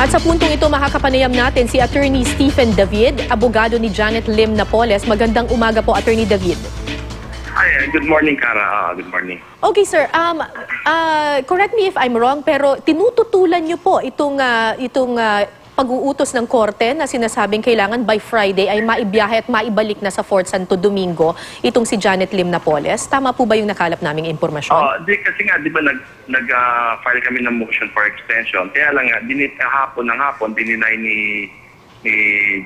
At sa puntong ito, makakapanayam natin si Attorney Stephen David, abogado ni Janet Lim Napoles. Magandang umaga po, Attorney David. Hi, good morning, Cara. Good morning. Okay, sir. Correct me if I'm wrong, pero tinututulan niyo po itong pag-uutos ng korte na sinasabing kailangan by Friday ay maibiyahe at maibalik na sa Fort Santo Domingo itong si Janet Lim Napoles. Tama po ba yung nakalap naming impormasyon? Kasi nga, di ba nag-file kami ng motion for extension. Kaya lang nga, hapon ng hapon, dininay ni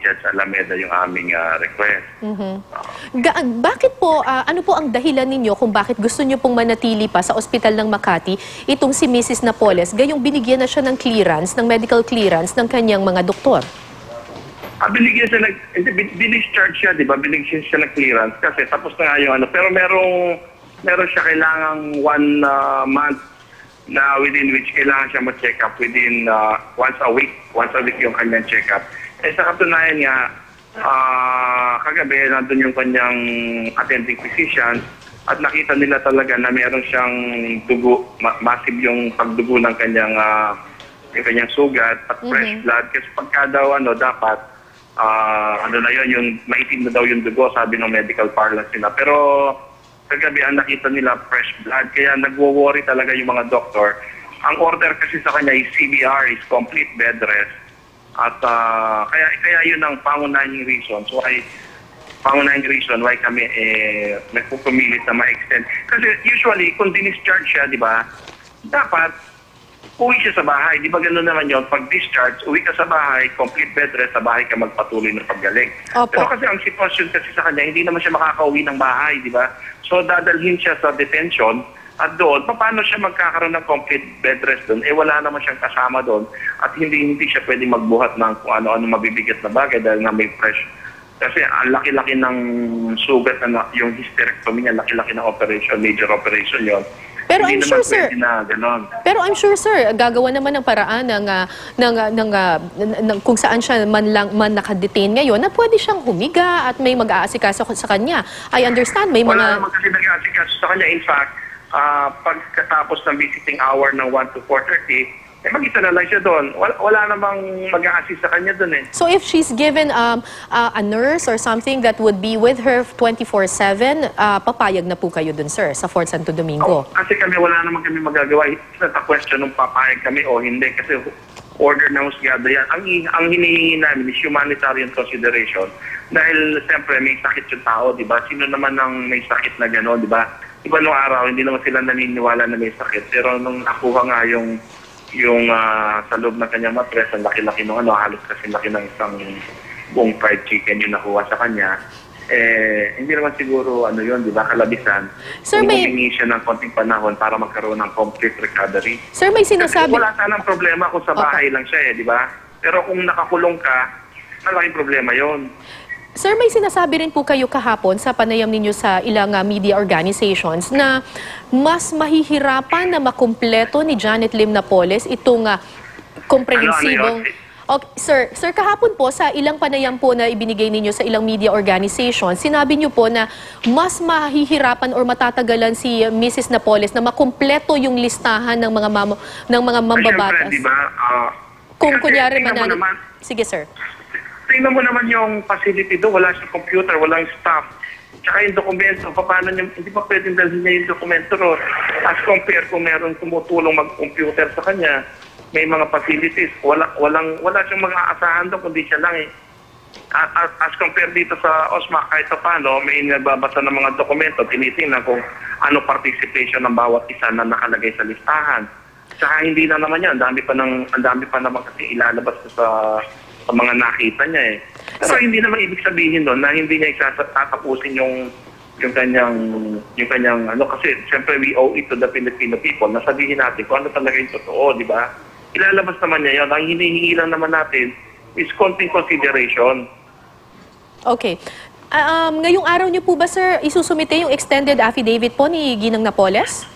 Judge Alameda yung aming request. Bakit po, ano po ang dahilan ninyo kung bakit gusto nyo pong manatili pa sa ospital ng Makati itong si Mrs. Napoles, gayong binigyan na siya ng clearance, ng medical clearance ng kanyang mga doktor? Binigyan siya discharge siya, di ba? Binigyan siya ng clearance kasi tapos na nga yung ano. Pero meron siya kailangang 1 month na within which kailangan siya ma-check up within once a week. Once a week yung kanyang check up. Sa katunayan nga, kagabi nandun yung kanyang attending physician at nakita nila talaga na meron siyang dugo, massive yung pagdugo ng kanyang sugat at fresh blood. Kasi pagka daw dapat yung maitim na daw yung dugo, sabi ng medical parlance nila. Pero kagabi ang nakita nila fresh blood, kaya nagwo-worry talaga yung mga doktor. Ang order kasi sa kanya is CBR, is complete bed rest. At kaya yun ang pangunahing reason. So pangunahing reason why kami nagpupumilit na ma-extend. Kasi usually, kung dinischarge siya, di ba, dapat uwi siya sa bahay. Di ba gano'n naman yun? Pag discharge, uwi ka sa bahay, complete bed rest, sa bahay ka magpatuloy ng paggaling. Pero kasi ang sitwasyon kasi sa kanya, hindi naman siya makakauwi ng bahay, di ba? So dadalhin siya sa detention. At doon, paano siya magkakaroon ng complete bed rest doon? Wala naman siyang kasama doon at hindi siya pwedeng magbuhat ng kung ano-ano mabibigat na bagay dahil nga may fresh. Kasi ang laki-laki ng sugat na yung hysterectomy niya, laki-laki ng operation, major operation yon. Pero I'm sure, sir. Pero I'm sure, sir, gagawa naman ng paraan ng kung saan siya man nakadetain ngayon na pwede siyang humiga at may mag-aasikaso sa kanya. I understand, may mga... Wala naman kasi nag-aasikaso sa kanya. In fact, pagkatapos ng visiting hour ng 1 to 4:30, mag-isa na lang siya doon. Wala namang mag-a-assist sa kanya doon . So if she's given a nurse or something that would be with her 24/7, papayag na po kayo doon, sir, sa Fort Santo Domingo? Kasi wala naman kami magagawa. It's not a question ng papayag kami o hindi kasi order na husgado yan. Ang hinihingi namin is humanitarian consideration dahil siyempre may sakit yung tao, di ba? Sino naman ang may sakit na gano'n, di ba? Iba nung araw, hindi naman sila naniniwala na may sakit. Pero nung nakuha nga yung sa loob ng kanyang matres, ang laki-laki nung halos kasi laki ng isang buong fried chicken yung nakuha sa kanya. Hindi naman siguro yun, di ba, kalabisan. Sir, humingi siya ng konting panahon para magkaroon ng complete recovery. Sir, may sinasabi... Kasi wala sanang problema kung sa bahay lang siya di ba? Pero kung nakakulong ka, malaking problema yon. Sir, may sinasabi rin po kayo kahapon sa panayam ninyo sa ilang media organizations na mas mahihirapan na makumpleto ni Janet Lim Napoles itong komprehensibong... Sir, kahapon po sa ilang panayam po na ibinigay ninyo sa ilang media organizations, sinabi niyo po na mas mahihirapan or matatagalan si Mrs. Napoles na makumpleto yung listahan ng mga mambabatas. Siyempre, di ba? Kung kunyari Sige, sir. Tingnan mo naman yung facility doon, wala siyang computer, walang staff. Tsaka yung dokumento, paano niya, hindi pa pwedeng dalhin niya yung dokumento ron. As compare kung meron tumutulong mag-computer sa kanya, may mga facilities, wala siyang mag-aasahan doon, kundi siya lang As compare dito sa OSMA, kahit paano, may nagbabasa ng mga dokumento, tinitingnan kung ano participation ng bawat isa na nakalagay sa listahan. Tsaka hindi na naman yan, ang dami pa naman kasi ilalabas sa mga nakita niya Pero hindi naman ibig sabihin doon na hindi niya isasatapusin yung kanyang kasi siyempre we owe it to the Filipino people na sabihin natin kung ano talaga yung totoo, di ba? Ilalabas naman niya yun. Ang hinihingi lang naman natin is konting consideration. Okay. Ngayong araw niyo po ba, sir, isusumite yung extended affidavit po ni Ginang Napoles?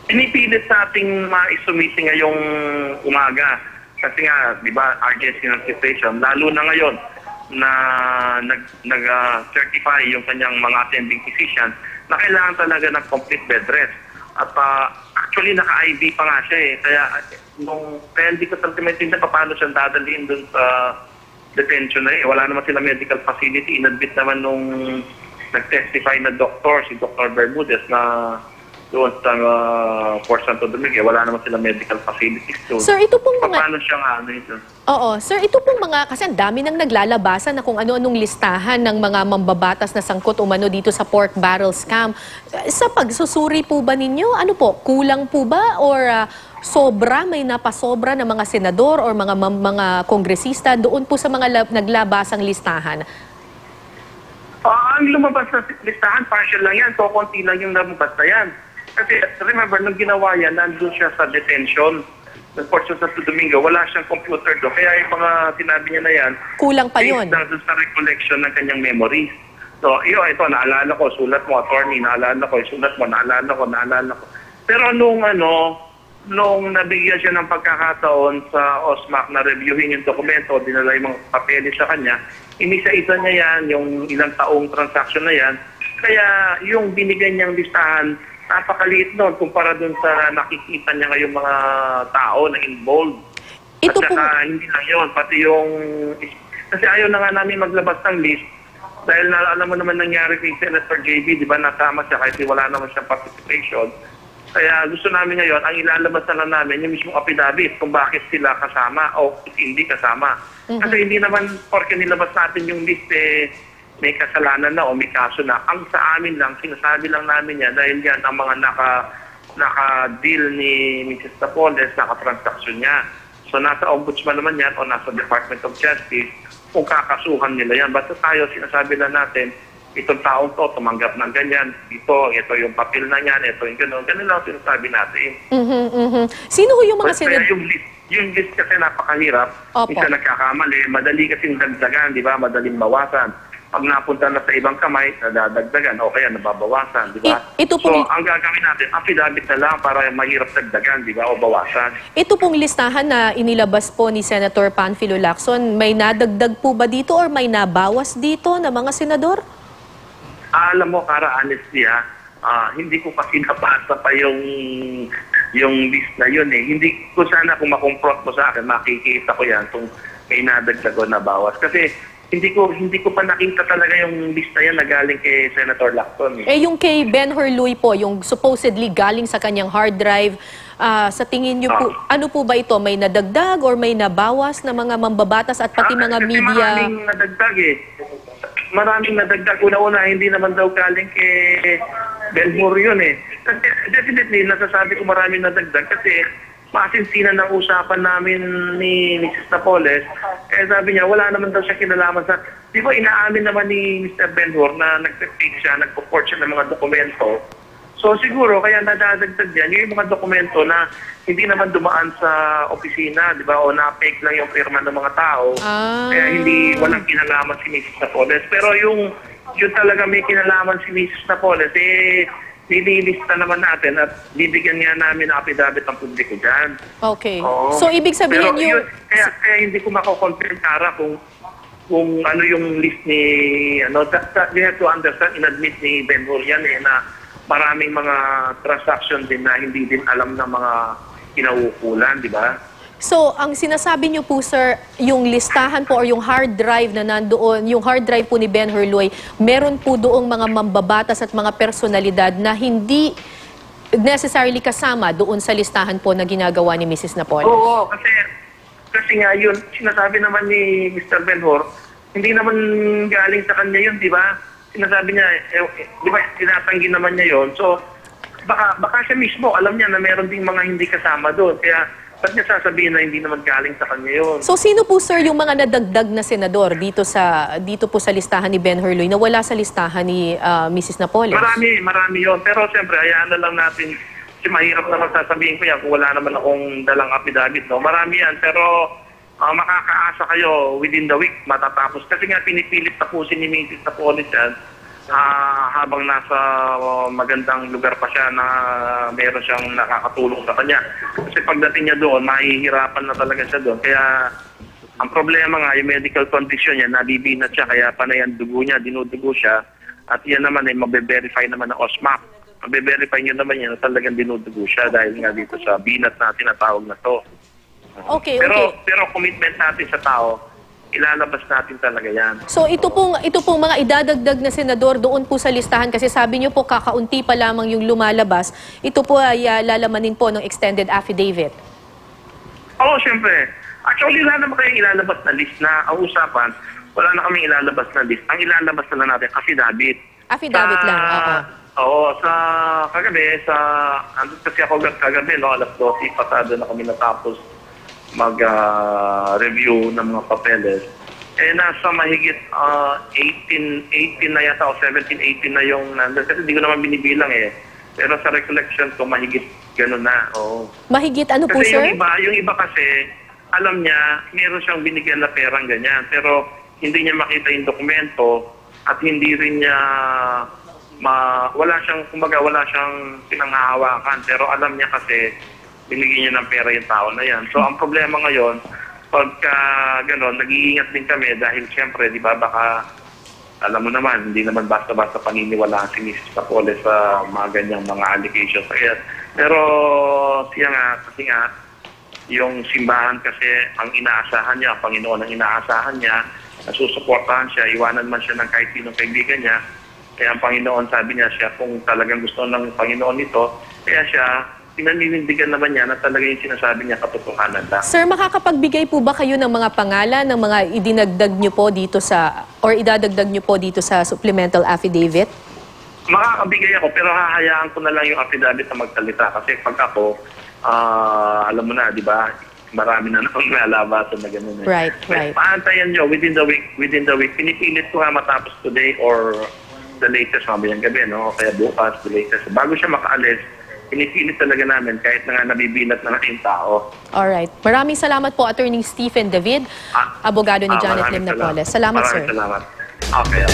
Pinipilit nating maisumite ngayong umaga. Kasi nga, di ba, urgency ng situation, lalo na ngayon na nag-certify yung kanyang mga attending physician na kailangan talaga ng complete bed rest. At actually, naka-IV pa nga siya eh. Kaya hindi ko talaga maintindihan paano siya dadalhin doon sa detention na eh. Wala naman sila medical facility. Inadmit naman nung nag-testify na doktor, si Dr. Bermudez, na doon sa Fort Santo Domingo, wala naman sila medical facilities doon. Sir, ito pong mga... Paano siya nga ito? Oo. Sir, ito pong mga... Kasi ang dami nang naglalabasan na kung ano-anong listahan ng mga mambabatas na sangkot umano dito sa pork barrel scam. Sa pagsusuri po ba ninyo, ano po, kulang po ba? Or sobra, may napasobra ng mga senador or mga kongresista doon po sa mga naglabasang listahan? Ang lumabas na listahan, partial lang yan. So, konti lang yung lumabas na yan. Kasi remember, nung ginawa yan, nandun siya sa detention ng Fort Santo Domingo. Wala siyang computer doon. Kaya yung mga sinabi niya na yan, kulang pa yun. based lang sa recollection ng kanyang memories. So, ito, naalala ko, sulat mo, attorney, naalala ko, sulat mo, naalala ko. Pero nung nabigyan siya ng pagkakataon sa OSMAC na reviewin yung dokumento, dinala yung mga papeles sa kanya, inisa-isa niya yan, yung ilang taong transaction na yan. Kaya yung binigyan niyang listahan, napakaliit noon kumpara dun sa nakikita niya ngayong mga tao na involved. Ito At saka hindi lang yun, pati yung... Kasi ayaw na nga namin maglabas ng list dahil alam mo naman nangyari kay Senator JB, di ba, nasama siya kahit wala naman siyang participation. Kaya gusto namin ngayon, ang ilalabas na namin yung mismong affidavit kung bakit sila kasama o hindi kasama. Kasi hindi naman, porque nilabas natin yung list, may kasalanan na o may kaso na. Ang sa amin lang, sinasabi lang namin yan dahil yan ang mga naka-deal ni Mrs. Napoles, naka-transaction niya. So nasa ombudsman naman yan o nasa Department of Justice kung kakasuhan nila yan. Basta tayo, sinasabi lang natin, itong taong to, tumanggap ng ganyan, ito yung papel na yan, ito yung gano'n. Ganun lang sinasabi natin. Sino ho yung mga senador? Yung list kasi napakahirap. Opo. Isa nagkakamali, madali kasing dagdagan, di ba? Madaling bawasan. Pag napunta na sa ibang kamay, nadadagdagan o kaya nababawasan, di ba? So, ang gagawin natin, affidavit na lang para mahirap dagdagan, di ba? O bawasan. Ito pong listahan na inilabas po ni Senator Panfilo Lacson, may nadagdag po ba dito or may nabawas dito na mga senador? Alam mo, Kara, honestly, hindi ko kasi napasa pa yung list na yun eh. Hindi ko sana kung makomprot mo sa akin, makikita ko yan kung may nadagdag o nabawas. Kasi hindi ko pa nakita talaga yung list na yan na galing kay Senator Lacson. Yung kay Ben Hurluy po, yung supposedly galing sa kanyang hard drive, sa tingin niyo po, ano po ba ito? May nadagdag or may nabawas na mga mambabatas at pati mga media? Maraming nadagdag eh. Maraming nadagdag. Una-una, hindi naman daw galing kay Ben Hur yun eh. Kasi definitely, nasasabi ko maraming nadagdag kasi masinsinan ng usapan namin ni Mrs. Napoles. Sabi niya, wala naman daw siya kinalaman sa... Di ba, inaamin naman ni Mr. Ben Hur na nag-take siya, nag-report siya ng mga dokumento. So siguro, kaya nadadagdag yan, yung mga dokumento na hindi naman dumaan sa opisina, di ba, o na-fake lang yung firma ng mga tao. Kaya walang kinalaman si Mrs. Napoles. Pero yung talaga may kinalaman si Mrs. Napoles, nililista naman natin at bibigyan nga namin ng affidavit ng publiko dyan. Okay. So, ibig sabihin yung... Kaya hindi ko mako-confirm, Tara, kung ano yung list ni... we have to understand, inadmit ni Ben Hur yan na maraming mga transaction din na hindi din alam ng mga kinauukulan, di ba? So, ang sinasabi niyo po, sir, yung listahan po or yung hard drive na nandoon, yung hard drive po ni Ben Hurluy, meron po doong mga mambabatas at mga personalidad na hindi necessarily kasama doon sa listahan po na ginagawa ni Mrs. Napoles. Oo, kasi nga yun, sinasabi naman ni Mr. Ben Hur, hindi naman galing sa kanya yun, di ba? Sinasabi niya, di ba, tinatanggi naman niya yun. So, baka siya mismo, alam niya na meron ding mga hindi kasama doon. Kaya, ba't niya sasabihin na hindi naman galing sa kanya yun? So, sino po, sir, yung mga nadagdag na senador dito po sa listahan ni Ben Hurluy na wala sa listahan ni Mrs. Napoles? Marami yun. Pero, siyempre, hayaan na lang natin, kasi mahirap naman sasabihin ko yan kung wala naman akong dalang affidavit, no? Marami yan, pero makakaasa kayo within the week matatapos. Kasi nga pinipilit tapusin ni Mrs. Napoles yan habang nasa magandang lugar pa siya na meron siyang nakakatulong sa kanya. Kasi pagdating niya doon, mahihirapan na talaga siya doon. Kaya ang problema nga, yung medical condition niya, nabibinat siya, kaya panay ang dugo niya, dinudugo siya. At yan naman ay mabe-verify naman ng OSMAC. mabe-verify nyo naman yan na talagang dinudugo siya dahil nga dito sa binat na tinatawag na to. Okay, Pero commitment natin sa tao, ilalabas natin talaga yan. So ito pong mga idadagdag na senador doon po sa listahan kasi sabi niyo po kakaunti pa lamang yung lumalabas. Ito po ay lalamanin po ng extended affidavit. Oo, syempre. Actually, wala naman kayong ilalabas na list na ang usapan. Wala na kaming ilalabas na list. Ang ilalabas na lang natin, affidavit. Affidavit lang, oo. Oo, sa kagabi, andun kasi ako kagabi, no, alas 12, pasado na kami natapos mag-review ng mga papeles. Eh, nasa mahigit 18 na yata o 17, 18 na yung nandun. Kasi hindi ko naman binibilang eh. Pero sa recollection ko, mahigit gano'n na. Oo. Mahigit ano po, Kasi sir? yung iba kasi, alam niya, meron siyang binigyan na perang ganyan. Pero hindi niya makita yung dokumento at hindi rin niya wala siyang pinanghahawakan. Pero alam niya kasi, binigyan niya ng pera yung tao na yan. So, ang problema ngayon, pagka gano'n, nag-iingat din kami dahil siyempre, di ba, baka, alam mo naman, hindi naman basta-basta paniniwalaan si Mrs. Napoles sa mga ganyang mga allegations. Pero, siya nga, kasi nga, yung simbahan kasi ang inaasahan niya, ang Panginoon ang inaasahan niya, nasusuportahan siya, iwanan man siya ng kahit sinong kaibigan niya. Kaya ang Panginoon, sabi niya siya, kung talagang gusto ng Panginoon ito, kaya siya, pinaninindigan naman niya na talaga yung sinasabi niya katotohanan lang. Sir, makakapagbigay po ba kayo ng mga pangalan ng mga idinagdag niyo po dito or idadagdag niyo po dito sa supplemental affidavit? Makakabigay ako pero hahayaan ko na lang yung affidavit na magsalita kasi pag ako, alam mo na, di ba, marami na nang lalabasan na gano'n. Right. Paantayan nyo, within the week, pinipilit ko nga matapos today or the latest, mamayang gabi, no? Kaya bukas, the latest. Bago siya makaalis, pinipilit talaga namin kahit na nga nabibilat na yung tao. Alright. Maraming salamat po, Attorney Stephen David, abogado ni Janet Lim Napoles. Salamat, sir. Maraming salamat. Okay.